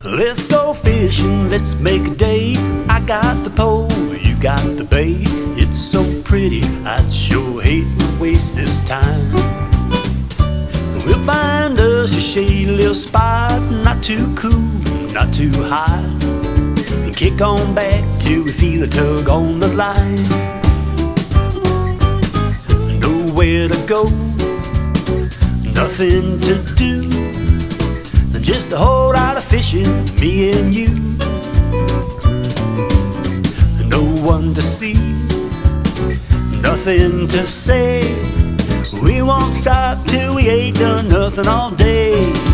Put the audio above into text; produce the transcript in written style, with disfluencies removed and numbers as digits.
Let's go fishing, let's make a day. I got the pole, you got the bait. It's so pretty, I'd sure hate to waste this time. We'll find us a shady little spot, not too cool, not too hot, and kick on back till we feel a tug on the line. Nowhere to go, nothing to do, just a whole lot of fishing, me and you. No one to see, nothing to say. We won't stop till we ain't done nothing all day.